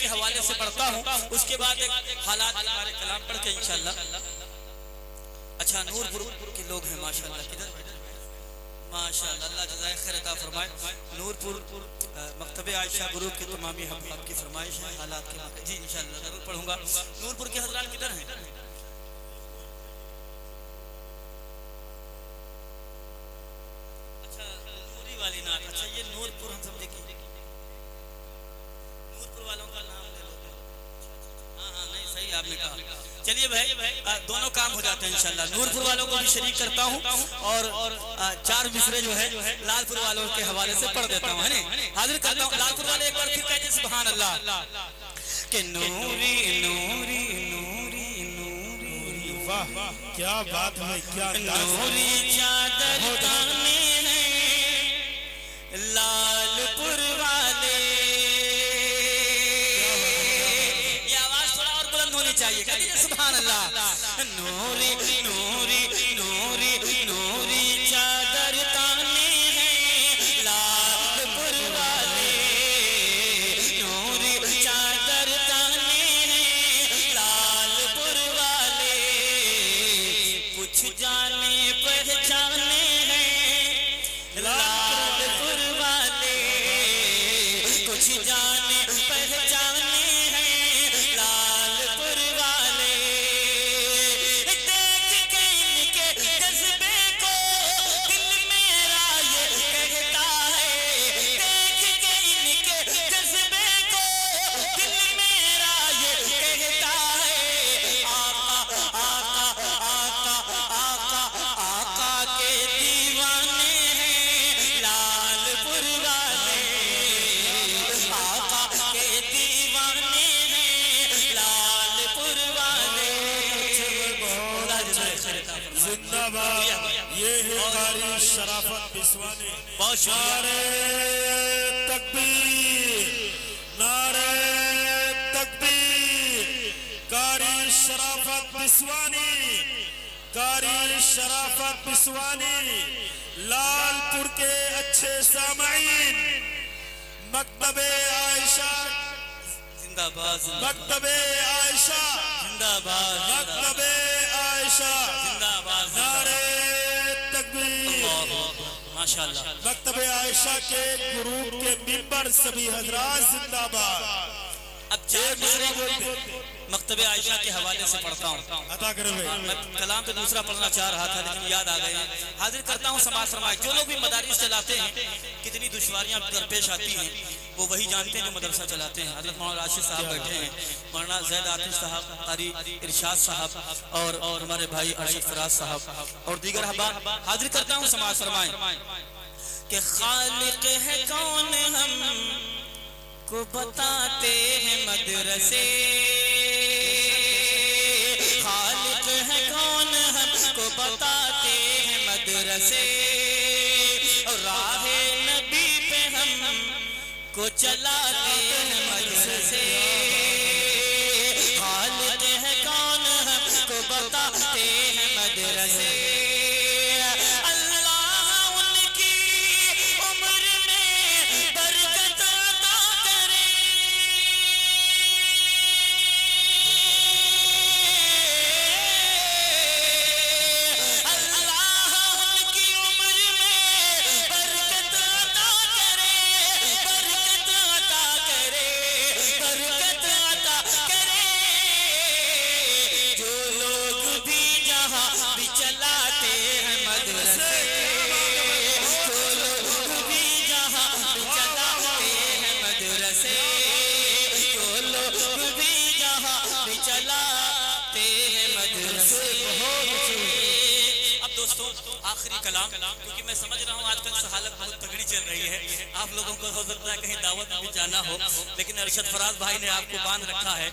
کے حوالے سے پڑھتا ہوں، اس کے بعد ایک حالات ہمارے کلام پڑھ کے انشاءاللہ۔ اچھا نور پور کے لوگ ہیں ماشاءاللہ، کدھر ماشاءاللہ، اللہ جزائے خیر عطا فرمائے۔ نور پور مکتب عائشہ گروپ کے تمامی حباب کی فرمائش ہے، حالات کے موقع جی انشاءاللہ ضرور پڑھوں گا۔ نور پور کے حضرات کدھر ہیں؟ اچھا نوری والی نعت، اچھا یہ نور پور ہم سمجھے کہ نور پور والوں کا نام لے لو۔ ہاں ہاں نہیں صحیح آپ نے کہا۔ چلیے بھائی دونوں کام ہو جاتے ہیں انشاءاللہ۔ نور پور والوں کو بھی شریک کرتا ہوں اور 4 مصرے جو ہے لال پور والوں کے حوالے سے پڑھ دیتا ہوں، ہے نا؟ حاضر کرتا ہوں لال پور والے ایک بار پھر کہتے سبحان اللہ کہ نوری نوری نوری نوری واہ کیا بات ہے، کیا نوری چادر تانے ہیں لال پور والے۔ یہ آواز تھوڑا اور بلند ہونی چاہیے، کہہ دیجیے سبحان اللہ۔ نوری نوری نوری نوری چادر تانے ہیں لال پور والے، نوری چادر تانے ہیں لال پور والے، کچھ جانے پہچانے ہیں لال پور والے، کچھ جانے پہچانے ہیں لال پور والے۔ دیکھ کے ان کے جذبے کو دل میرا یہ کہتا ہے، دیکھ کے ان کے جذبے کو دل میرا یہ کہتا ہے، آقا آقا آقا آقا آقا کے دیوانے ہیں لال پور والے، آقا کے دیوانے ہیں لال پور والے۔ زندہ باد، یہ ہے قاری شرافت بسوانی۔ بہت شکریہ۔ نعرہ تکبیر، نعرہ تکبیر، قاری شرافت بسوانی، قاری شرافت بسوانی، لال پور کے اچھے سامعین، مکتب عائشہ، زندہ باد مکتب عائشہ، زندہ باد مکتب عائشہ، زندہ باد نعرہ تکبیر۔ ماشاءاللہ۔ مکتب عائشہ کے گروپ کے ممبر سبھی حضرات زندہ باد۔ اب 4 مصرے مکتب عائشہ کے حوالے سے پڑھتا ہوں۔ عطا کرے ہوئے میں کلام تو دوسرا پڑھنا چاہ رہا تھا لیکن یاد آ گئے ہیں۔ حاضر کرتا ہوں سماعت فرمائے۔ جو لوگ بھی مدارس چلاتے ہیں کتنی دشواریاں درپیش آتی ہیں وہ وہی جانتے ہیں جو مدرسہ چلاتے ہیں۔ حضرت مولانا راشد صاحب بیٹھے ہیں، مولانا زید عاطف صاحب، قاری ارشاد صاحب اور ہمارے بھائی ارشد فراز صاحب اور دیگر احباب۔ حاضر کرتا ہوں سماعت فرمائے کہ خالق ہے کون ہم کو بتاتے ہیں مدرسے، خالق ہے کون ہم کو بتاتے ہیں مدرسے، اور راہ نبی پہ ہم کو چلاتے ہیں مدرسے، خالق ہے کون ہم کو بتاتے ہیں مدرسے۔ آخری کلام، کیونکہ میں سمجھ رہا ہوں آج کل حالت بہت تگڑی چل رہی ہے، آپ لوگوں کو ہو سکتا ہے کہیں دعوت میں بھی جانا ہو، لیکن ارشد فراز بھائی نے آپ کو باندھ رکھا ہے،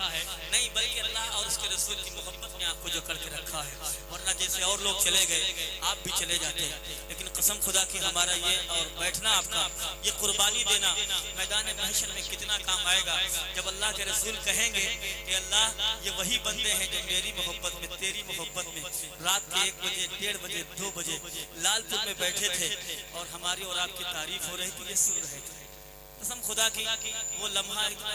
نہیں بلکہ اللہ اور اس کے رسول کی محبت نے آپ کو جو کر کے رکھا ہے، ورنہ جیسے اور لوگ چلے گئے آپ بھی چلے جاتے ہیں، لیکن قسم خدا کی ہمارا یہ اور بیٹھنا آپ کا یہ قربانی دینا میدان محشر میں کتنا کام آئے گا، جب اللہ کے رسول کہیں گے کہ اللہ یہ وہی بندے ہیں جو میری محبت میں تیری محبت میں رات کے 1 بجے 1:30 بجے 2 بجے لال پور میں بیٹھے تھے اور ہماری اور آپ کی تعریف ہو رہی تھی، یہ سن رہے تھے۔ قسم خدا کی وہ لمحہ اتنا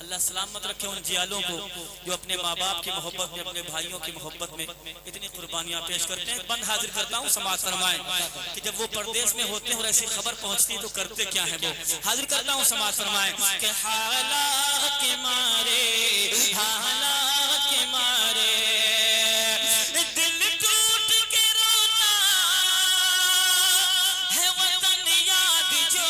اللہ سلامت رکھے ان جیالوں کو جو اپنے ماں باپ کی محبت میں، اپنے بھائیوں کی محبت میں اتنی قربانیاں پیش کرتے ہیں. بند حاضر کرتا ہوں سماعت فرمائیں کہ جب وہ پردیس میں ہوتے ہیں اور ایسی خبر پہنچتی ہے تو کرتے کیا ہیں وہ. حاضر کرتا ہوں سماعت فرمائیں کہ حالات کے مارے، حالات کے مارے دل ٹوٹ کے روتا ہے وطن یاد جو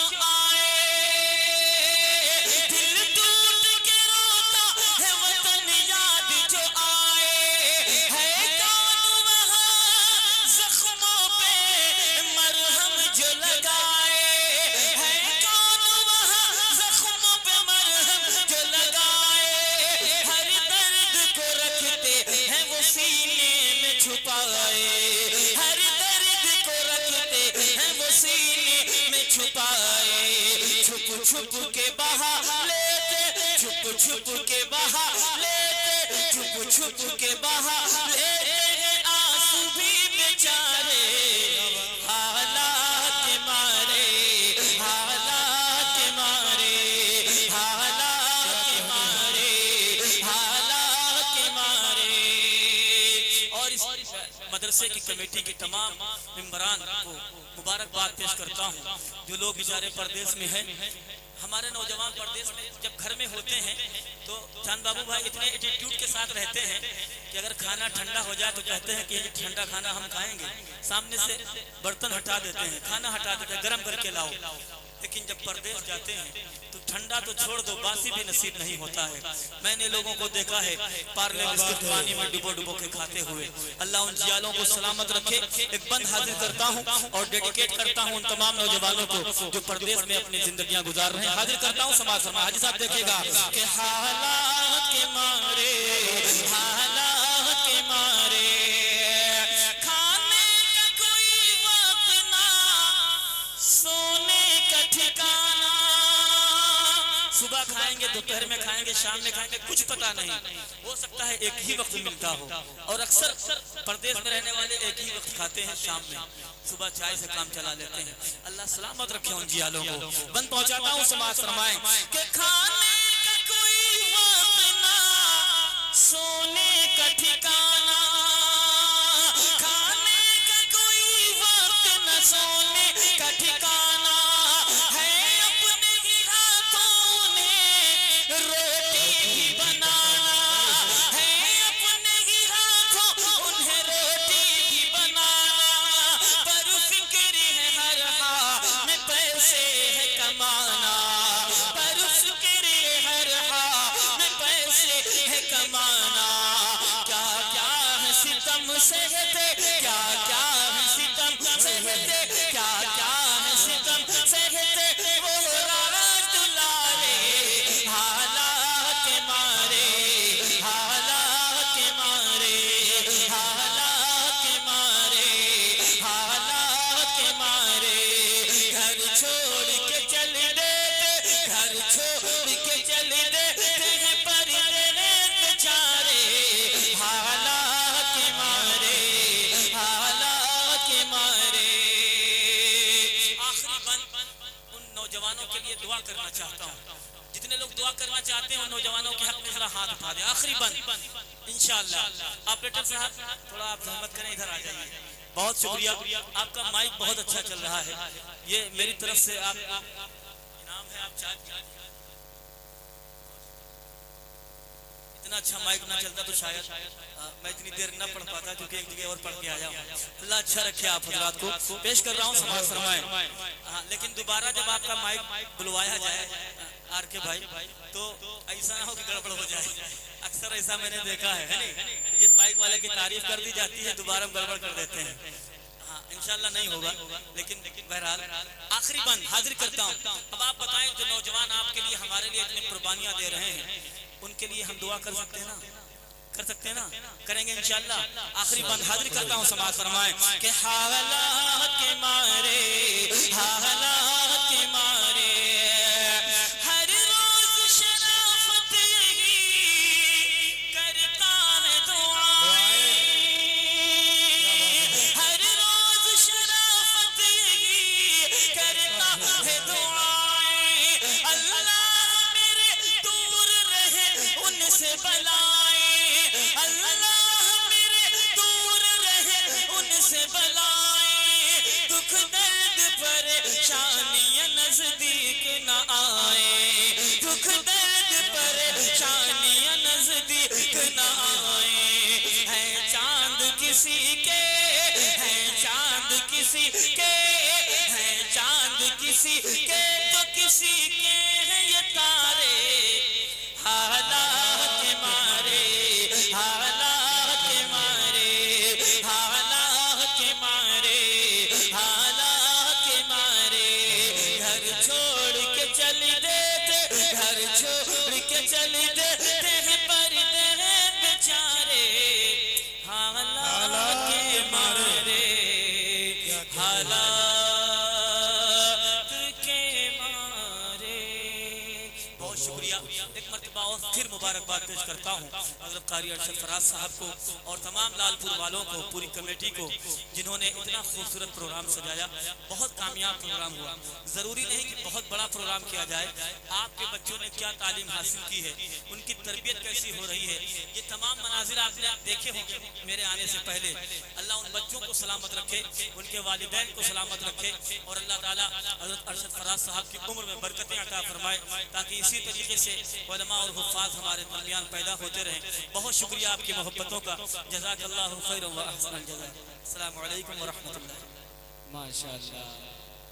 چھپ کے بہا لیتے، چھپ کے بہا لیتے، چھپ کے بہا لیتے آنسو بھی بیچارے حالات کے مارے، حالات کے مارے، حالات کے مارے، حالات کے مارے. اور اس مدرسے کی کمیٹی کے تمام ممبران کو مبارکباد پیش کرتا ہوں جو لوگ بیچارے پردیس میں ہیں. ہمارے نوجوان پردیس میں جب گھر میں ہوتے ہیں تو چاند بابو بھائی اتنے ایٹیٹیوڈ کے ساتھ رہتے ہیں کہ اگر کھانا ٹھنڈا ہو جائے تو کہتے ہیں کہ یہ ٹھنڈا کھانا ہم کھائیں گے، سامنے سے برتن ہٹا دیتے ہیں، کھانا ہٹا دیتے ہیں، گرم کر کے لاؤ. لیکن جب پردیس جاتے ہیں تو ٹھنڈا تو چھوڑ دو، باسی بھی نصیب نہیں ہوتا ہے. میں نے لوگوں کو دیکھا ہے پارلے بسکٹ پانی میں ڈبو کے کھاتے ہوئے. اللہ ان جیالوں کو سلامت رکھے. ایک بند حاضر کرتا ہوں اور ڈیڈیکیٹ کرتا ہوں ان تمام نوجوانوں کو جو پردیس میں اپنی زندگیاں گزار رہے ہیں. حاضر کرتا ہوں سماعت فرمائیں. حاجی صاحب دیکھے گا کہ حالات کے مارے، حالات کے مارے کھانے کا کوئی وقت نہ، سونے کا ٹھکانہ، صبح کھائیں گے، دوپہر میں کھائیں گے، شام میں کھائیں گے، کچھ پتہ نہیں. ہو سکتا ہے ایک ہی وقت ملتا ہو اور اکثر پردیس میں رہنے والے ایک ہی وقت کھاتے ہیں، شام میں. صبح چائے سے کام چلا لیتے ہیں. اللہ سلامت رکھے ان جیالوں کو. بند پہنچاتا ہوں سماعت فرمائیں کہ کھانے کا کوئی وقت نہ، سونے کا ٹھکانہ، کھانے کا کوئی وقت نہ، سونے کا ٹھکانہ ہے. اپنے ہی ہاتھوں نے روٹی بھی بنانا ہے، اپنے ہی ہاتھوں انہیں روٹی بھی بنانا، پر فکر ہے ہر حال میں پیسے ہے کمانا، پر فکر ہے ہر حال میں پیسے ہے کمانا. کیا کیا ہے ستم سہتے، کیا کیا ہے ستم سہتے، کیا کیا ہے ستم سہتے وہ راج دلارے حالات کے مارے، حالات کے مارے، حالات کے مارے، حالات کے مارے. گھر چھوڑ کے چل دیتے، گھر چھوڑ کے چل دیتے ہیں پردیس بیچارے حالات کے مارے، حالات کے مارے. آخری بند ان نوجوانوں کے لیے دعا کرنا چاہتا ہوں. جتنے لوگ دعا کرنا چاہتے ہیں ان نوجوانوں کے حق میں ذرا ہاتھ اٹھا دیں. آخری بند انشاءاللہ. آپریٹر صاحب تھوڑا آپ زحمت کریں، ادھر آ جائیے. بہت شکریہ، آپ کا مائک بہت اچھا چل رہا ہے. یہ میری طرف سے آپ انعام ہے. آپ چاہتے اتنا اچھا مائک نہ چلتا تو شاید میں اتنی دیر نہ پڑھ پاتا کیونکہ ایک جگہ اور پڑھ کے آیا ہوں. اللہ اچھا رکھے آپ حضرات کو. پیش کر رہا ہوں سماعت فرمائیں. لیکن دوبارہ جب آپ کا مائک بلوایا جائے آر کے بھائی تو ایسا نہ ہو کہ گڑبڑ ہو جائے. اکثر ایسا میں نے دیکھا ہے جس مائک والے کی تعریف کر دی جاتی ہے دوبارہ گڑبڑ کر دیتے ہیں. انشاءاللہ نہیں ہوگا. لیکن بہرحال آخری بند حاضر کرتا ہوں. اب آپ بتائیں جو نوجوان آپ کے لیے ہمارے لیے اتنی قربانیاں دے رہے ہیں ان کے لیے ہم دعا کر سکتے ہیں نا؟ کر سکتے ہیں نا؟ کریں گے انشاءاللہ. آخری بند حاضر کرتا ہوں سماعت فرمائیں کہ حالات کے مارے، حالات کے مارے ہر روز شرافت یہی کرتا ہے دعائیں، ہر روز شرافت یہی کرتا ہے دعائیں. اللہ میرے دور ایک مرتبہ اور پھر مبارکباد پیش کرتا ہوں حضرت قاری ارشد فراز صاحب کو اور تمام لال پور والوں کو، پوری کمیٹی کو، جنہوں نے اتنا خوبصورت پروگرام سجایا. بہت کامیاب پروگرام ہوا. ضروری نہیں کہ بہت بڑا پروگرام کیا جائے. آپ کے بچوں نے کیا تعلیم حاصل کی ہے، ان کی تربیت کیسی ہو رہی ہے، یہ تمام مناظر آپ نے دیکھے ہوں گے میرے آنے سے پہلے. اللہ ان بچوں کو سلامت رکھے، ان کے والدین کو سلامت رکھے، اور اللہ تعالیٰ حضرت ارشد فراز صاحب کی عمر میں برکتیں عطا فرمائے، تاکہ اسی طریقے سے علماء اور حفاظ ہمارے درمیان پیدا ہوتے رہیں. بہت شکریہ آپ کی محبتوں کا. جزاک اللہ خیر و احسن الجزاء. السلام علیکم ورحمۃ اللہ. ماشاء اللہ.